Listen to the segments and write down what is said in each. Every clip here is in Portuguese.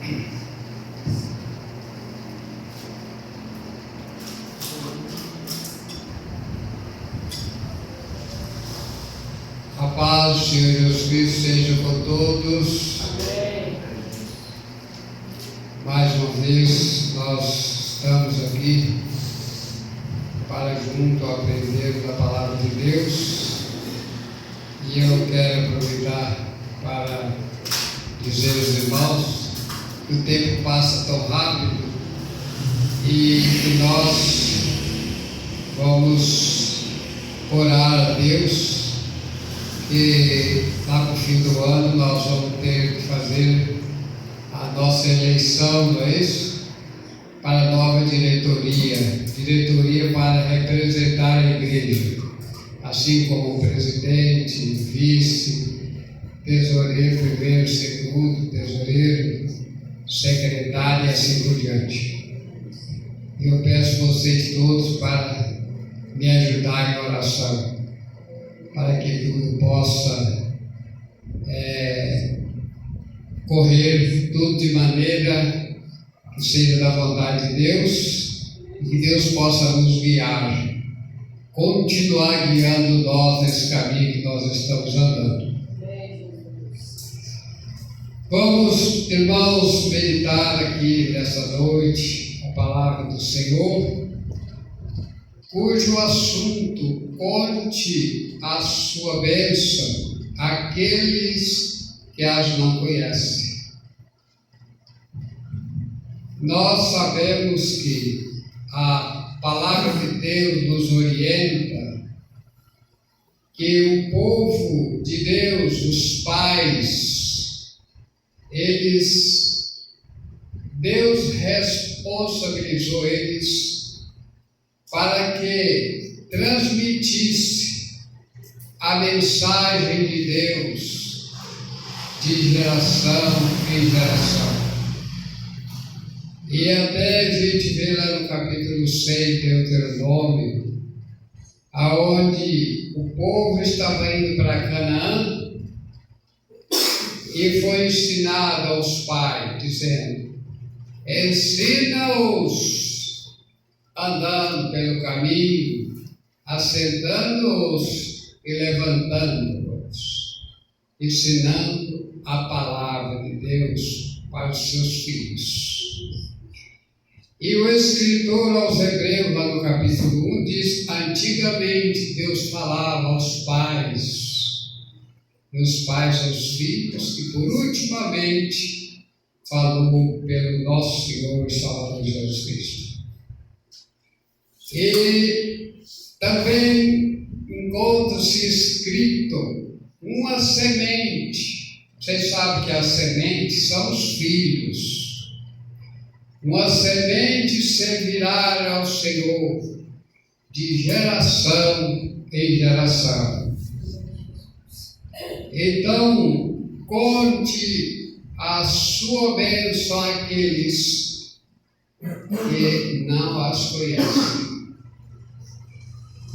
A paz do Senhor Jesus Cristo seja com todos. Amém. Mais uma vez nós estamos aqui para junto aprendermos a palavra de Deus, e eu quero aproveitar para dizer aos irmãos que o tempo passa tão rápido e que nós vamos orar a Deus que lá no fim do ano nós vamos ter que fazer a nossa eleição, não é isso? Para a nova diretoria para representar a igreja, assim como o presidente, vice, tesoureiro, primeiro, segundo, tesoureiro, secretário e assim por diante. E eu peço vocês todos para me ajudar em oração, para que tudo possa correr tudo de maneira que seja da vontade de Deus, e que Deus possa nos guiar, continuar guiando nós nesse caminho que nós estamos andando. Vamos, irmãos, meditar aqui nessa noite a palavra do Senhor, cujo assunto: conte a sua bênção àqueles que as não conhecem. Nós sabemos que a palavra de Deus nos orienta que o povo de Deus, os pais, Deus responsabilizou eles para que transmitisse a mensagem de Deus de geração em geração. E até a gente vê lá no capítulo 6 de Deuteronômio, aonde o povo estava indo para Canaã e foi ensinado aos pais, dizendo: ensina-os andando pelo caminho, assentando-os e levantando-os, ensinando a palavra de Deus para os seus filhos. E o escritor aos Hebreus, lá no capítulo 1, diz: antigamente Deus falava aos pais, e os pais aos filhos, e por ultimamente falou pelo nosso Senhor e Salvador Jesus Cristo. E também encontra-se escrito uma semente. Vocês sabem que as sementes são os filhos. Uma semente servirá ao Senhor de geração em geração. Então, conte a sua bênção àqueles que não as conhecem.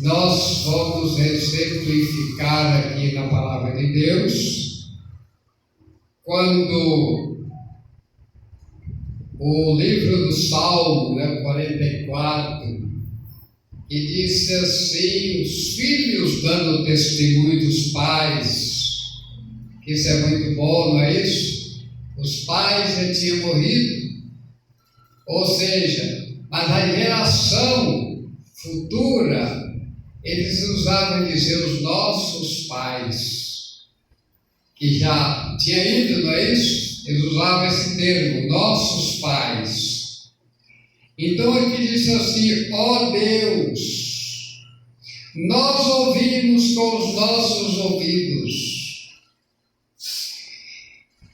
Nós vamos exemplificar aqui na palavra de Deus, quando o livro do Salmo, 44, que disse assim: os filhos dando testemunho dos pais, que isso é muito bom, não é isso? Os pais já tinham morrido, ou seja, mas a geração futura, eles usavam dizer os nossos pais, que já tinha ido, não é isso? Eles usavam esse termo, nossos pais. Então aqui diz assim: ó Deus, nós ouvimos com os nossos ouvidos,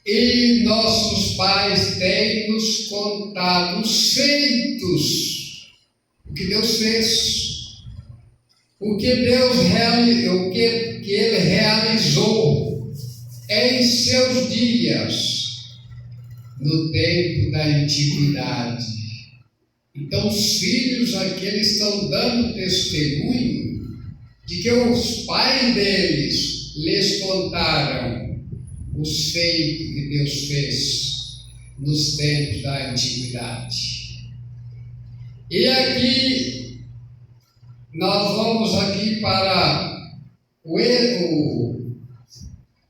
e nossos pais têm nos contado os feitos, o que Deus fez, o que Deus realizou, o que Ele realizou em seus dias, no tempo da antiguidade. Então os filhos aqui eles estão dando testemunho de que os pais deles lhes contaram os feitos que Deus fez. nos tempos da antiguidade. E aqui, nós vamos aqui para o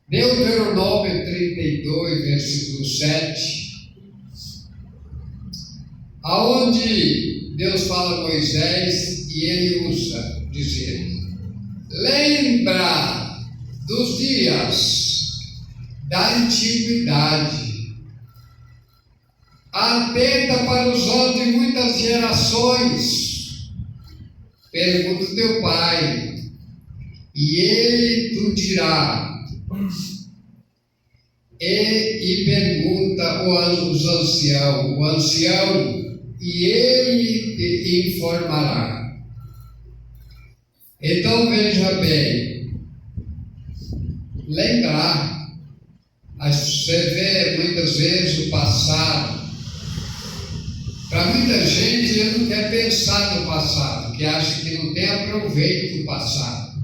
Deuteronômio 32, versículo 7, aonde Deus fala a Moisés e ele usa, dizendo: lembra dos dias da antiguidade, atenta para os anos de muitas gerações, pergunta o teu pai, e ele te dirá, e pergunta os anciãos, o ancião, e ele te informará. Então veja bem, lembrar, você vê muitas vezes o passado. Para muita gente, ele não quer pensar no passado, que acha que não tem aproveito do passado.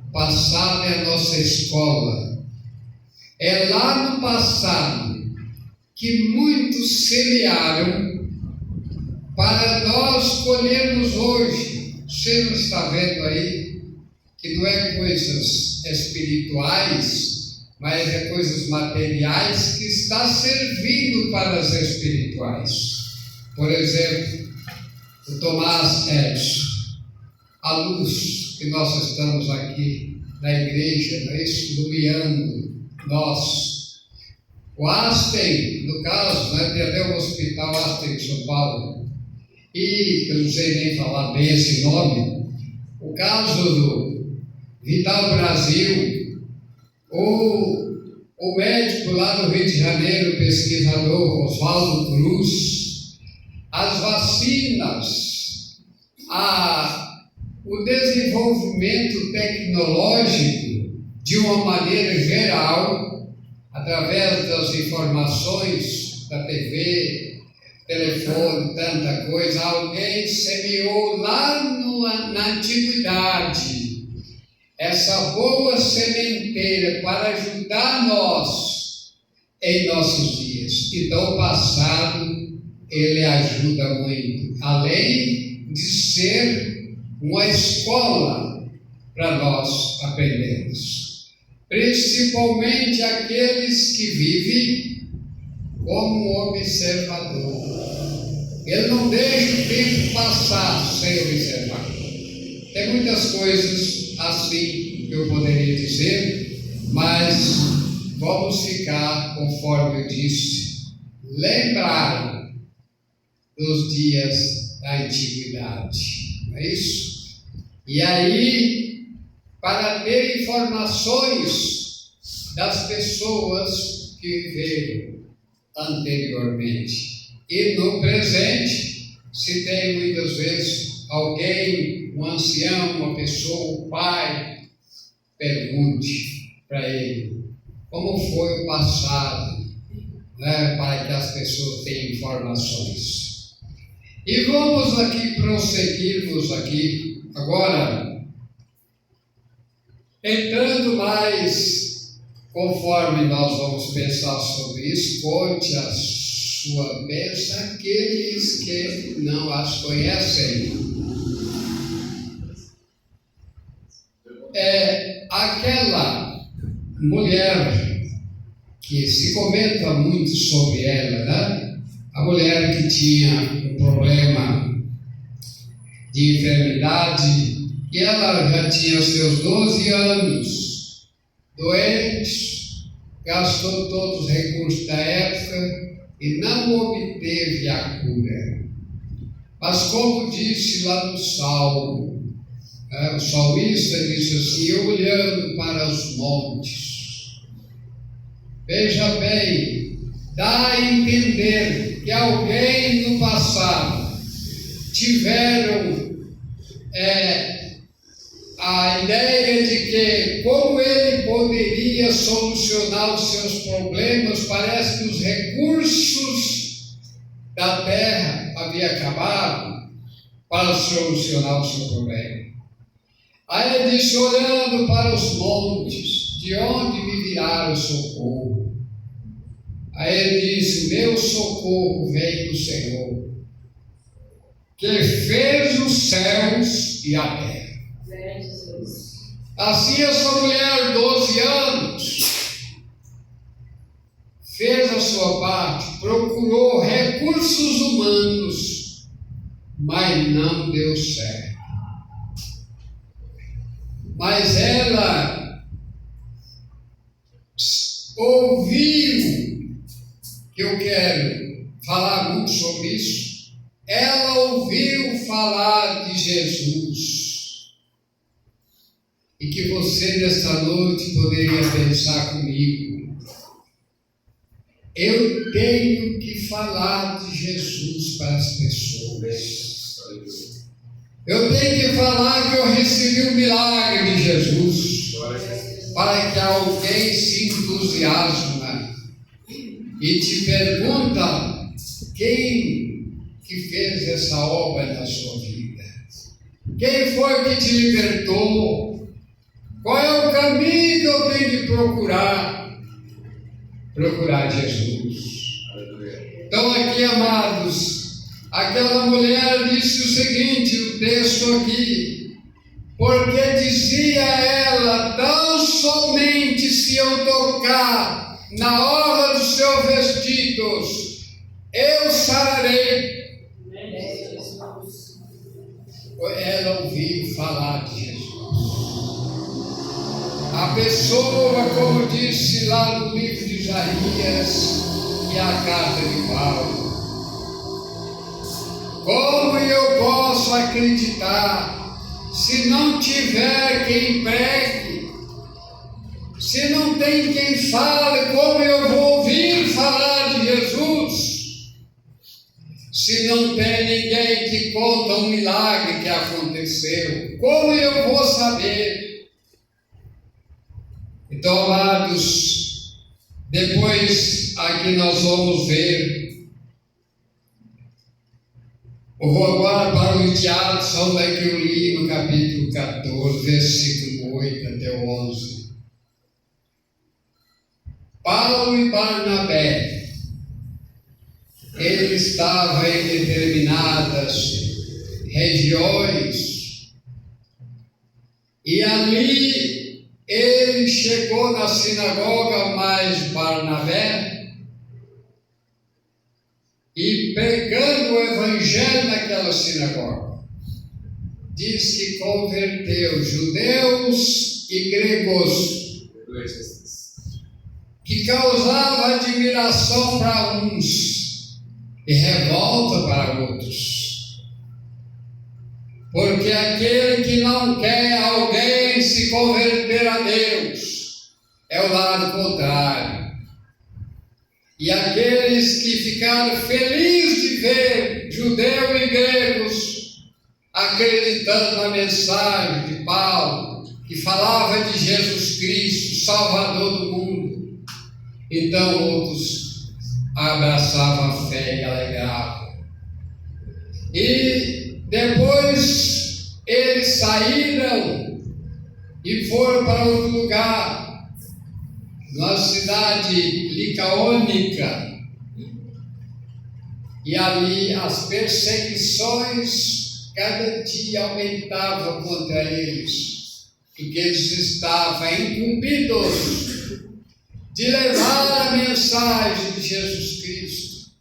O passado é a nossa escola. É lá no passado que muitos semearam para nós colhermos hoje. Você não está vendo aí que não é coisas espirituais, mas é coisas materiais que está servindo para as espirituais. Por exemplo, o Tomás Edison, a luz que nós estamos aqui na igreja, não é isso? Iluminando nós. O Einstein, no caso, né, tem até um hospital Einstein em São Paulo, e eu não sei nem falar bem esse nome. O caso do Vital Brasil, o médico lá do Rio de Janeiro, o pesquisador Oswaldo Cruz, as vacinas, o desenvolvimento tecnológico de uma maneira geral, através das informações da TV, telefone, tanta coisa, alguém semeou lá na antiguidade essa boa sementeira para ajudar nós em nossos dias. Então o passado, ele ajuda muito, além de ser uma escola para nós aprendermos, principalmente aqueles que vivem como um observador. Ele não deixa o tempo passar sem observar. Tem muitas coisas assim que eu poderia dizer, mas vamos ficar, conforme eu disse, lembrar dos dias da antiguidade, não é isso? E aí, para ter informações das pessoas que viveram anteriormente. E no presente, se tem muitas vezes alguém, um ancião, uma pessoa, um pai, pergunte para ele como foi o passado, né, para que as pessoas tenham informações. E vamos aqui prosseguirmos aqui agora, entrando mais, conforme nós vamos pensar sobre isso. Conte a sua bênção aqueles que não as conhecem. Aquela mulher que se comenta muito sobre ela, né? A mulher que tinha um problema de enfermidade, e ela já tinha seus 12 anos, doente, gastou todos os recursos da época e não obteve a cura. Mas como disse lá no Salmo, o salmista disse assim, olhando para os montes, veja bem, dá a entender que alguém no passado tiveram a ideia de que como ele poderia solucionar os seus problemas, parece que os recursos da terra haviam acabado para solucionar o seu problema. Aí ele disse, olhando para os montes, de onde me virá o socorro? Aí ele disse: meu socorro vem do Senhor, que fez os céus e a terra. Assim essa mulher, 12 anos, fez a sua parte, procurou recursos humanos, mas não deu certo. Mas ela ouviu, que eu quero falar muito sobre isso, ela ouviu falar de Jesus. E que você nesta noite poderia pensar comigo: eu tenho que falar de Jesus para as pessoas. Eu tenho que falar que eu recebi o milagre de Jesus, para que alguém se entusiasma e te pergunta: quem que fez essa obra na sua vida? Quem foi que te libertou? Qual é o caminho que eu tenho de procurar? Procurar Jesus. Então aqui, amados, aquela mulher disse o seguinte, o texto aqui: porque dizia ela, tão somente se eu tocar na orla dos seus vestidos, eu sararei. Ela ouviu falar de Jesus. A pessoa, como disse lá no livro de Isaías e a carta de Paulo, como eu posso acreditar se não tiver quem pregue, se não tem quem fale? Como eu vou ouvir falar de Jesus se não tem ninguém que conta um milagre que aconteceu? Como eu vou saber? Então, amados, depois aqui nós vamos ver. Eu vou agora para o teatro, onde é que eu li no capítulo 14, versículo 8 até o 11. Paulo e Barnabé, eles estavam em determinadas regiões, e ali ele chegou na sinagoga, mais Barnabé, e pregando o evangelho naquela sinagoga, diz que converteu judeus e gregos, que causava admiração para uns e revolta para outros. Porque aquele que não quer alguém se converter a Deus é o lado contrário. E aqueles que ficaram felizes de ver judeu e gregos acreditando na mensagem de Paulo, que falava de Jesus Cristo, Salvador do mundo, então outros abraçavam a fé e alegravam. E depois eles saíram e foram para outro lugar, na cidade licaônica, e ali as perseguições cada dia aumentavam contra eles, porque eles estavam incumbidos de levar a mensagem de Jesus Cristo,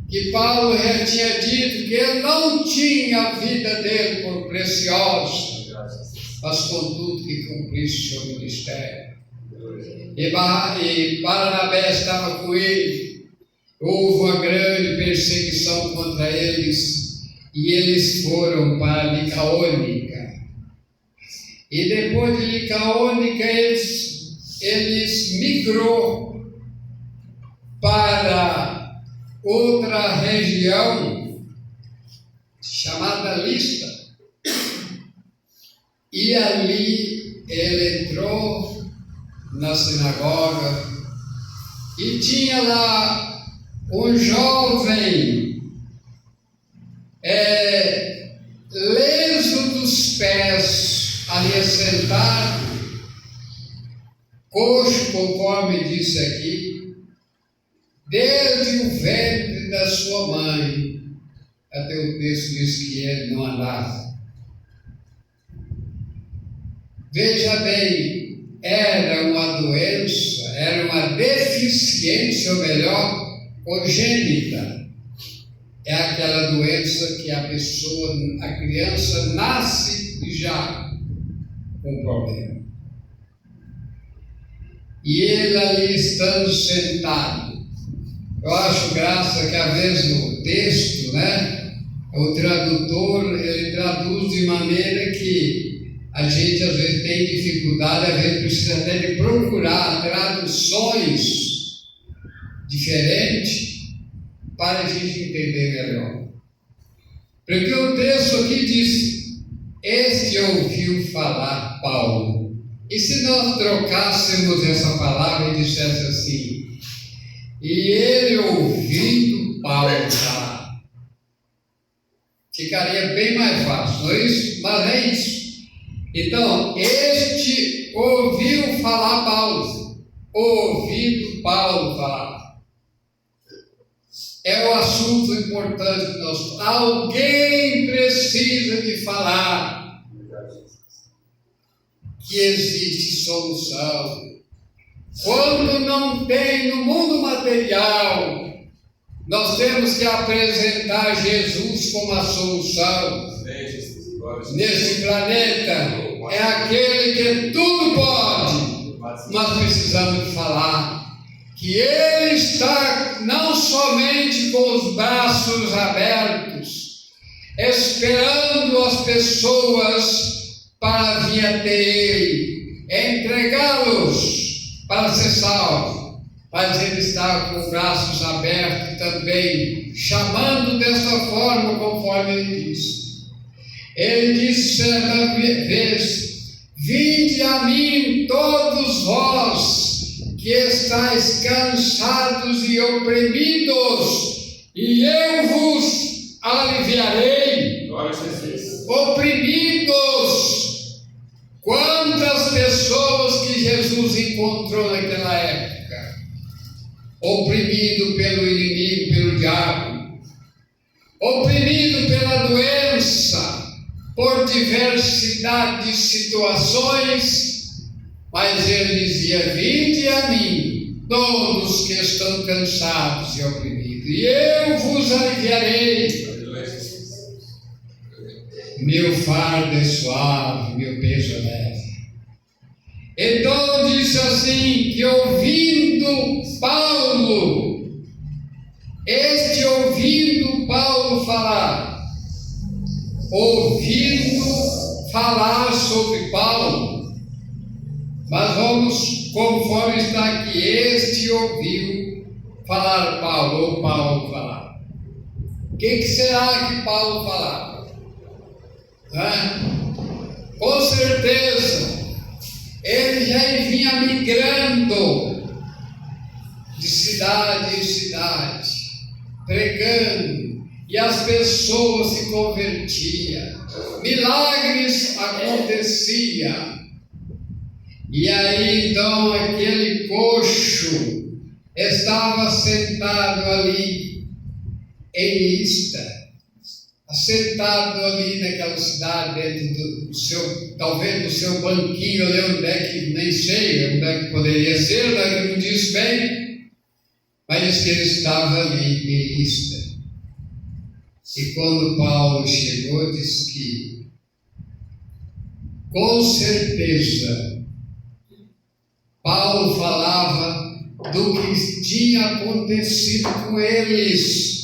que Paulo já tinha dito que ele não tinha a vida dele por preciosa, mas contudo que cumprisse seu ministério. E Barnabé estava com ele. Houve uma grande perseguição contra eles, e eles foram para Licaônica. E depois de Licaônica eles migrou para outra região chamada Listra, e ali ele entrou na sinagoga e tinha lá um jovem leso dos pés, ali sentado, coxo, conforme disse aqui, desde o ventre da sua mãe, até o texto diz que ele não andava. Veja bem, era uma doença, era uma deficiência, ou melhor, congênita. É aquela doença que a criança nasce já com problema. E ele ali estando sentado, eu acho graça que às vezes no texto, o tradutor, ele traduz de maneira que a gente às vezes tem dificuldade, às vezes precisa até de procurar traduções diferentes para a gente entender melhor. Porque o texto aqui diz: este ouviu falar Paulo. E se nós trocássemos essa palavra e dissesse assim: e ele ouvindo Paulo falar, ficaria bem mais fácil, não é isso? Mas é isso. Então, este ouviu falar Paulo, ouvindo Paulo falar. É o assunto importante que nós. Alguém precisa de falar que existe solução. Quando não tem no mundo material, nós temos que apresentar Jesus como a solução. Nesse planeta, é aquele que tudo pode. Nós precisamos falar que Ele está não somente com os braços abertos, esperando as pessoas para vir até Ele, entregá-los para ser salvos, mas Ele está com os braços abertos também, chamando dessa forma, conforme Ele disse. Ele disse certa vez: vinde a mim todos vós que estáis cansados e oprimidos, e eu vos aliviarei. Oprimidos. Quantas pessoas que Jesus encontrou naquela época, oprimido pelo inimigo, pelo diabo, oprimido pela doença, por diversidade de situações, mas ele dizia: vinde a mim, todos que estão cansados e oprimidos, e eu vos aliviarei. Meu fardo é suave, meu peso é leve. Então disse assim, que ouvindo Paulo falar, ouvindo falar sobre Paulo, mas vamos, conforme está aqui, este ouviu falar Paulo, ou Paulo falar. O que será que Paulo falava? Com certeza, ele já vinha migrando de cidade em cidade, pregando, e as pessoas se convertiam, milagres aconteciam. E aí então aquele coxo estava sentado ali em Lista, sentado ali naquela cidade, dentro do seu, talvez do seu banquinho ali, onde é que, nem sei onde é que poderia ser, não diz bem, mas diz que ele estava ali em Lista. E quando Paulo chegou, diz que, com certeza, Paulo falava do que tinha acontecido com eles.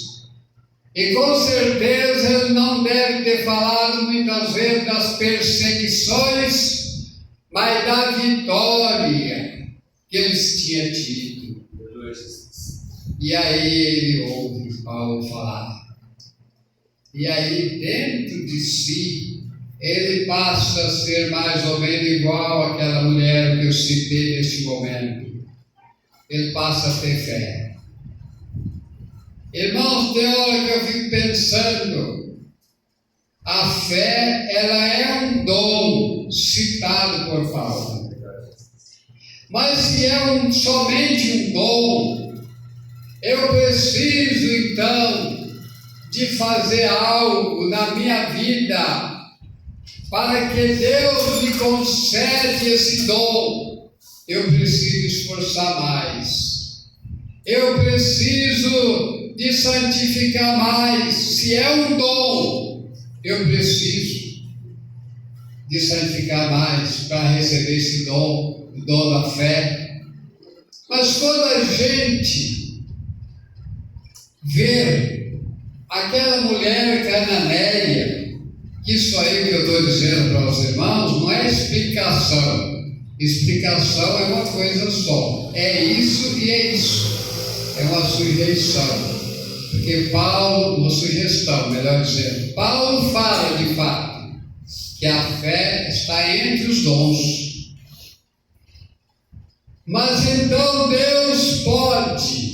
E com certeza ele não deve ter falado muitas vezes das perseguições, mas da vitória que eles tinham tido. E aí ele ouve Paulo falar. E aí dentro de si, ele passa a ser mais ou menos igual àquela mulher que eu citei neste momento. Ele passa a ter fé. Irmãos, tem hora que eu fico pensando, a fé, ela é um dom citado por Paulo. Mas se é somente um dom, Eu preciso então de fazer algo na minha vida para que Deus me conceda esse dom. Eu preciso esforçar mais. Eu preciso de santificar mais. Se é um dom, eu preciso de santificar mais para receber esse dom, o dom da fé. Mas quando a gente vê aquela mulher cananeia, que isso aí que eu estou dizendo para os irmãos, não é explicação. Explicação é uma coisa só. É isso e é isso. É uma sujeição. Porque Paulo, uma sugestão, melhor dizendo, Paulo fala de fato que a fé está entre os dons. Mas então Deus pode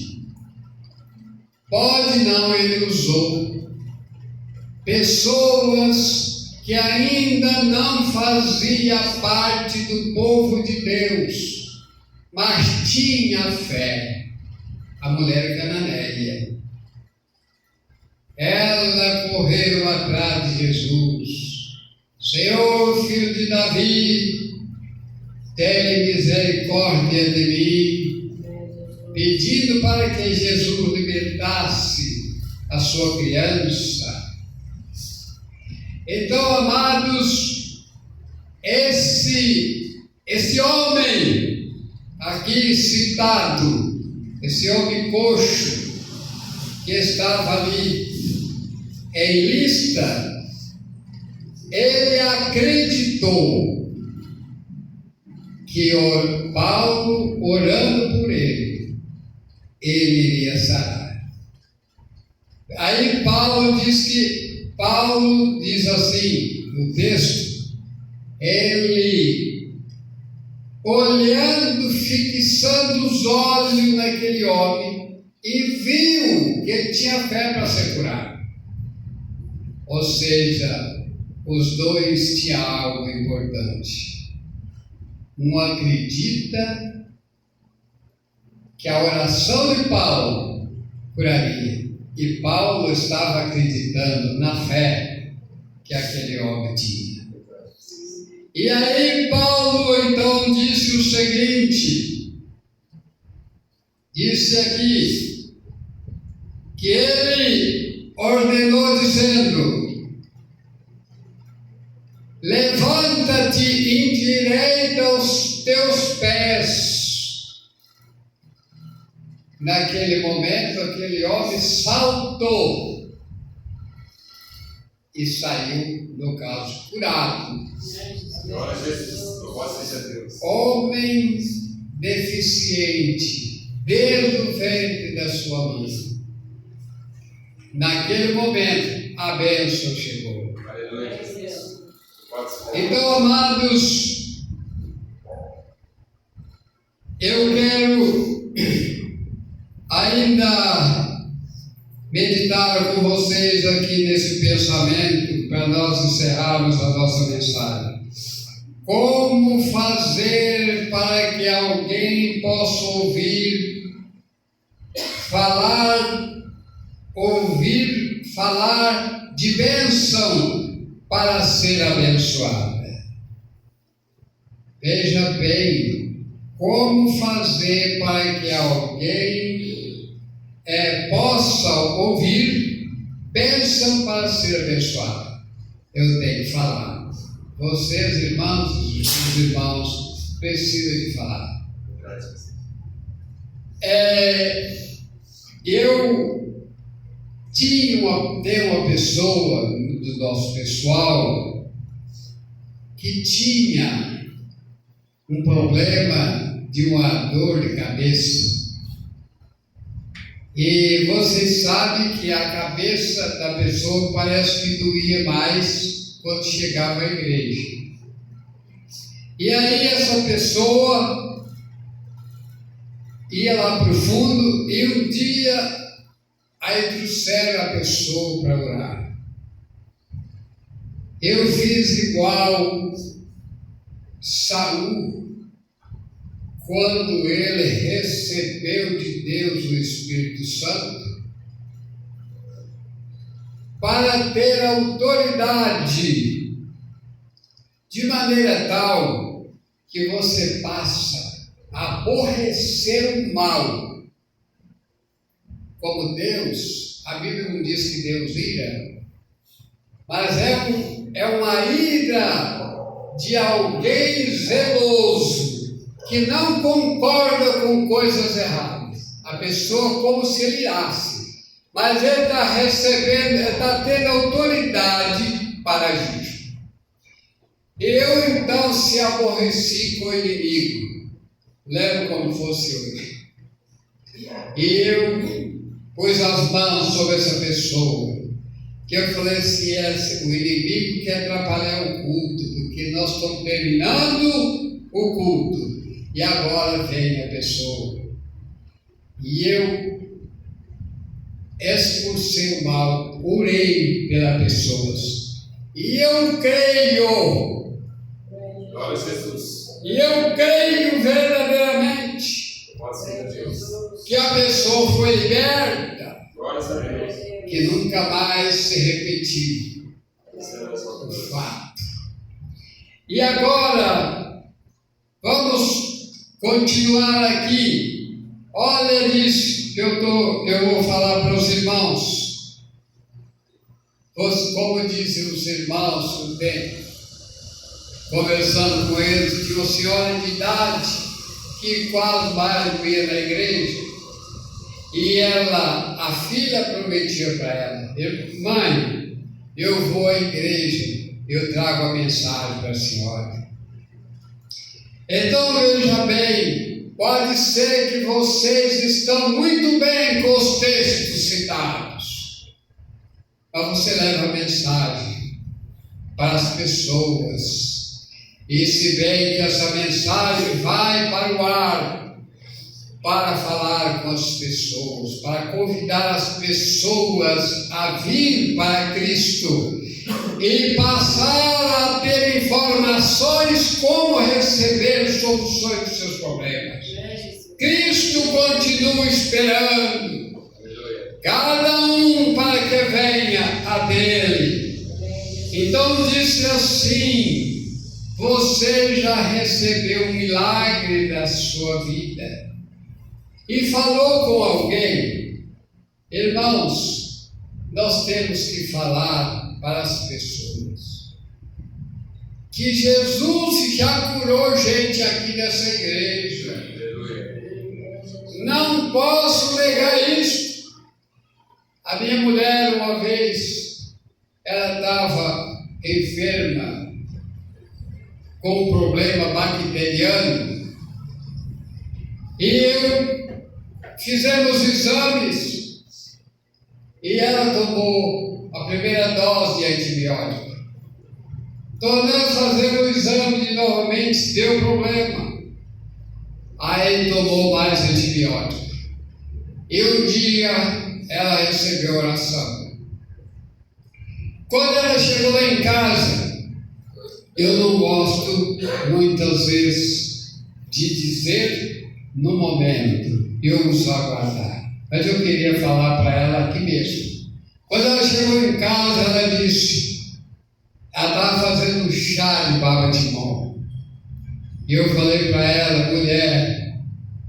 não, Ele usou pessoas que ainda não faziam parte do povo de Deus, mas tinha fé. A mulher cananeia, ela correu atrás de Jesus. Senhor, filho de Davi, tenha misericórdia de mim, pedindo para que Jesus libertasse a sua criança. Então, amados, esse homem aqui citado, esse homem coxo que estava ali em lista, ele acreditou que Paulo, orando por ele iria sarar. Aí Paulo diz assim no texto, ele olhando, fixando os olhos naquele homem e viu que ele tinha fé para ser curado. Ou seja, os dois tinham algo importante. Um acredita que a oração de Paulo curaria, e Paulo estava acreditando na fé que aquele homem tinha. E aí Paulo então disse o seguinte, disse aqui, que ele ordenou dizendo, levanta-te e endireita os teus pés. Naquele momento, aquele homem saltou e saiu, no caso, curado. Glória a Jesus, louvado seja Deus. Homem deficiente, desde o ventre da sua mãe. Naquele momento, a bênção chegou. Aleluia. Então, amados, eu quero ainda meditar com vocês aqui nesse pensamento, para nós encerrarmos a nossa mensagem. Como fazer para que alguém possa ouvir falar de bênção para ser abençoada? Veja bem, como fazer para que alguém possa ouvir bênção para ser abençoado? Eu tenho que falar. Vocês, irmãos, os irmãos, precisam de falar. Eu tenho uma pessoa do nosso pessoal que tinha um problema de uma dor de cabeça. E vocês sabem que a cabeça da pessoa parece que doía mais quando chegava à igreja. E aí essa pessoa ia lá para o fundo e um dia aí trouxeram a pessoa para orar. Eu fiz igual Saul, quando ele recebeu de Deus o Espírito Santo, para ter autoridade, de maneira tal que você passa a aborrecer o mal. Como Deus, a Bíblia não diz que Deus ira, mas é uma ira de alguém zeloso, que não concorda com coisas erradas. A pessoa como se ele irasse, mas ele está recebendo, está tendo autoridade para agir. Eu então se aborreci com o inimigo, lembro como fosse hoje, e eu pus as mãos sobre essa pessoa, que eu falei assim, o inimigo quer atrapalhar o culto, porque nós estamos terminando o culto, e agora vem a pessoa, e eu expulsei o mal, orei pelas pessoas, e eu creio, Glória a Jesus. e eu creio verdadeiramente, que a pessoa foi liberta, Glória a Deus. que nunca mais se repetiu o fato. E agora, vamos continuar aqui. Olha isso que eu vou falar para os irmãos. Como dizem os irmãos no tempo, conversando com eles, tinha uma senhora de idade que quase mais não ia na igreja. E ela, a filha prometia para ela, mãe, eu vou à igreja, eu trago a mensagem para a senhora. Então veja bem, pode ser que vocês estão muito bem com os textos citados, mas você leva a mensagem para as pessoas, e se bem que essa mensagem vai para o ar, para falar com as pessoas, para convidar as pessoas a vir para Cristo e passar a ter informações como receber soluções dos seus problemas. Cristo continua esperando cada um para que venha a dele. Então disse assim: você já recebeu um milagre da sua vida e falou com alguém. Irmãos, nós temos que falar para as pessoas que Jesus já curou gente aqui nessa igreja. Não posso negar isso. A minha mulher, uma vez, ela estava enferma com um problema bacteriano, e fizemos exames, e ela tomou a primeira dose de antibiótico. Tornamos fazer o exame e novamente deu problema. Aí tomou mais antibiótico. E um dia ela recebeu oração. Quando ela chegou lá em casa, eu não gosto muitas vezes de dizer no momento, eu uso aguardar. Mas eu queria falar para ela aqui mesmo. Quando ela chegou em casa, ela disse, ela estava fazendo um chá de baba de mão. E eu falei para ela, mulher,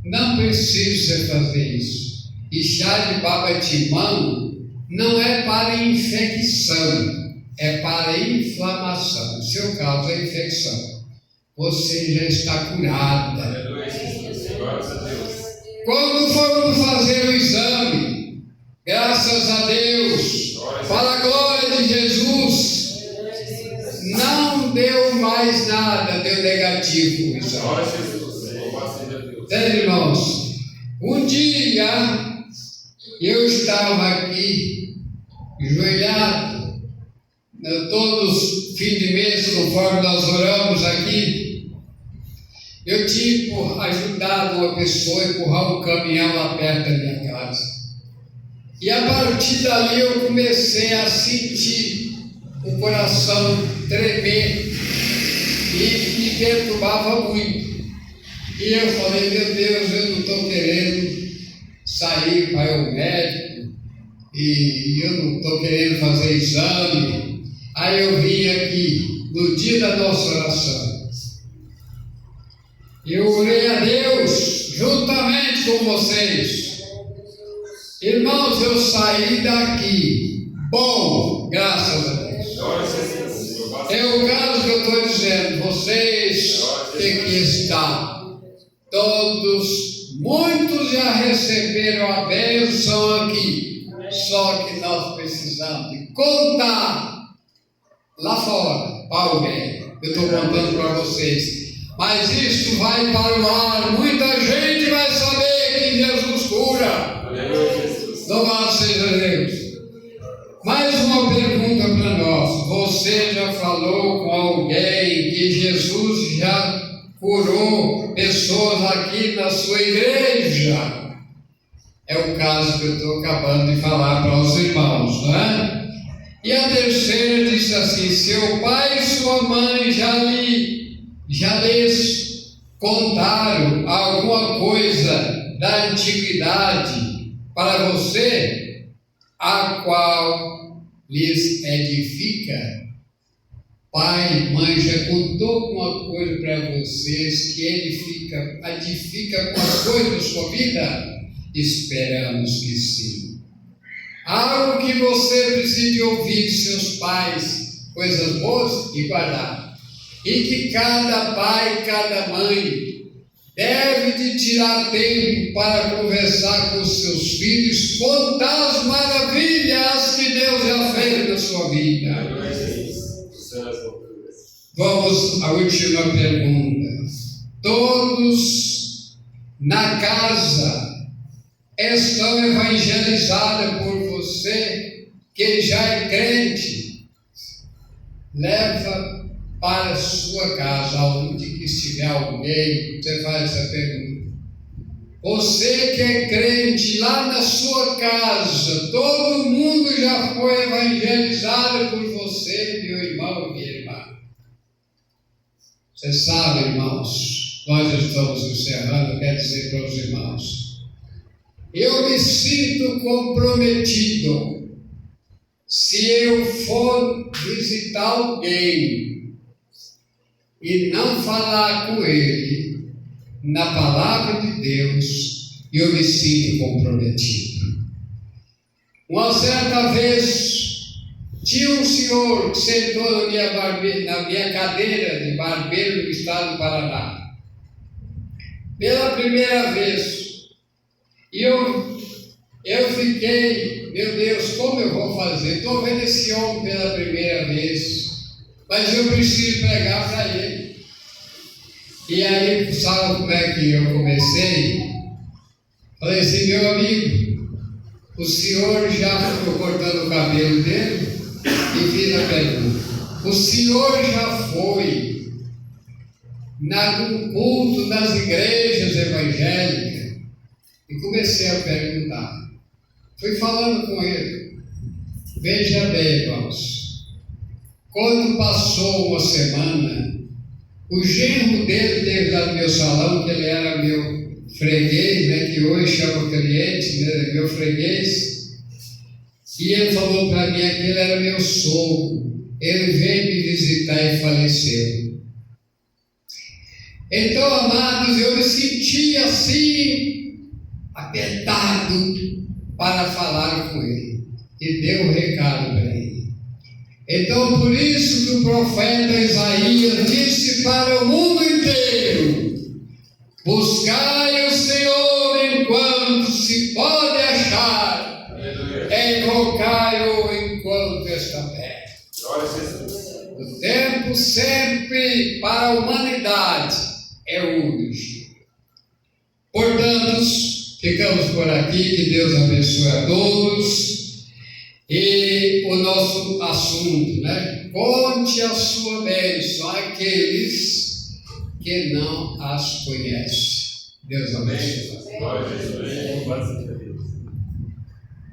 não precisa fazer isso. E chá de baba de mão não é para infecção, é para inflamação. No seu caso é infecção. Você já está curada. Quando fomos fazer o exame, graças a Deus, para a glória de Jesus, não deu mais nada, deu negativo o exame. Entende, irmãos? Um dia eu estava aqui, enjoelhado, todos fim de mês, conforme nós oramos aqui, eu tinha ajudado uma pessoa a empurrar um caminhão lá perto da minha casa. E a partir dali eu comecei a sentir o coração tremer e me perturbava muito. E eu falei, meu Deus, eu não estou querendo sair para o médico e eu não estou querendo fazer exame. Aí eu vim aqui no dia da nossa oração. Eu orei a Deus juntamente com vocês. Irmãos, eu saí daqui bom, graças a Deus. É o caso que eu estou dizendo. Vocês têm que estar todos, muitos já receberam a bênção aqui, só que nós precisamos de contar lá fora para alguém. Eu estou contando para vocês, mas isso vai para o ar, muita gente vai saber que Jesus cura. Louvado seja Deus. Mais uma pergunta para nós. Você já falou com alguém que Jesus já curou pessoas aqui na sua igreja? É o caso que eu estou acabando de falar para os irmãos, não é? E a terceira disse assim: seu pai e sua mãe já lhes contaram alguma coisa da antiguidade para você, a qual lhes edifica? Pai e mãe já contou alguma coisa para vocês que edifica com as coisas da sua vida? Esperamos que sim. Algo que você precise ouvir de seus pais, coisas boas, e guardar. E que cada pai, cada mãe deve de tirar tempo para conversar com os seus filhos, contar as maravilhas que Deus já fez na sua vida. Vamos à última pergunta. Todos na casa estão evangelizados por você que já é crente? Leva para a sua casa, onde que estiver alguém, você faz essa pergunta. Você que é crente lá na sua casa, todo mundo já foi evangelizado por você, meu irmão e minha irmã. Você sabe, irmãos, nós estamos encerrando, eu quero dizer para os irmãos, eu me sinto comprometido. Se eu for visitar alguém e não falar com ele na palavra de Deus, eu me sinto comprometido. Uma certa vez, tinha um senhor que sentou na minha cadeira de barbeiro no estado do Paraná, pela primeira vez. E eu fiquei, meu Deus, como eu vou fazer? Estou vendo esse homem pela primeira vez, mas eu preciso pregar para ele. E aí, sabe como é que eu comecei? Falei assim: meu amigo, o senhor já ficou cortando o cabelo dele? E fiz a pergunta: o senhor já foi num culto das igrejas evangélicas? E comecei a perguntar. Fui falando com ele. Veja bem, irmãos, quando passou uma semana, o genro dele esteve lá no meu salão, que ele era meu freguês, né, que hoje chama cliente, né, meu freguês, e ele falou para mim que ele era meu sogro. Ele veio me visitar e faleceu. Então, amados, eu me senti assim, apertado para falar com ele, e deu um recado para ele. Então, por isso que o profeta Isaías disse para o mundo inteiro: buscai o Senhor enquanto se pode achar, invocai-o enquanto está perto. O tempo sempre para a humanidade é hoje. Portanto, ficamos por aqui, que Deus abençoe a todos. E o nosso assunto, né? Conte a sua bênção àqueles que não as conhecem. Deus abençoe.